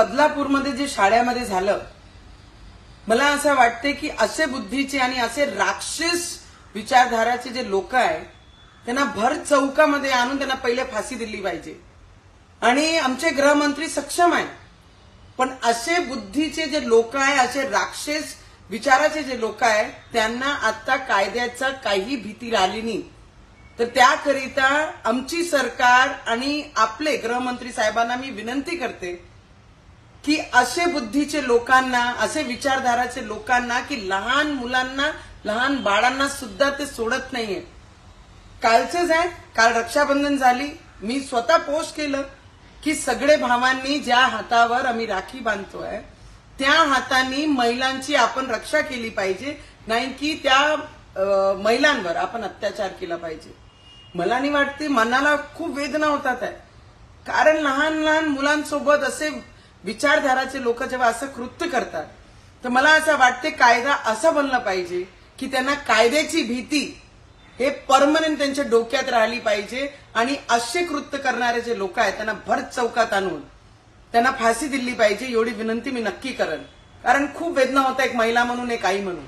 बदलापूरमध्ये जे शाळेमध्ये झालं, मला असं वाटते की असे बुद्धीचे आणि असे राक्षस विचारधाराचे जे लोक आहे त्यांना भर चौकामध्ये आणून त्यांना पहिले फाशी दिली पाहिजे. आणि आमचे गृहमंत्री सक्षम आहे, पण असे बुद्धीचे जे लोक आहे, असे राक्षस विचाराचे जे लोक आहे, त्यांना आता कायद्याचा काही भीती राहिली नाही. तर त्याकरिता आमची सरकार आणि आपले गृहमंत्री साहेबांना मी विनंती करते की असे बुद्धीचे लोकांना, असे विचारधाराचे लोकांना की लहान मुलांना, लहान बाळांना सुद्धा ते सोडत नाहीये. कालचंच आहे, काल रक्षाबंधन झाली, मी स्वतः पोस्ट केलं की सगळे भावांनी ज्या हातावर आम्ही राखी बांधतोय त्या हातांनी महिलांची आपण रक्षा केली पाहिजे, नाही की त्या महिलांवर आपण अत्याचार केला पाहिजे. मला नाही वाटते, मनाला खूप वेदना होतात आहे, कारण लहान लहान मुलांसोबत असे विचारधाराचे लोक जेव्हा असं कृत्य करतात, तर मला असं वाटते कायदा असा बनला पाहिजे की त्यांना कायद्याची भीती हे परमनंट त्यांच्या डोक्यात राहिली पाहिजे. आणि असे कृत्य करणारे जे लोक आहेत त्यांना भर चौकात आणून त्यांना फाशी दिली पाहिजे, एवढी विनंती मी नक्की करेन. कारण खूप वेदना होता, एक महिला म्हणून, एक आई म्हणून.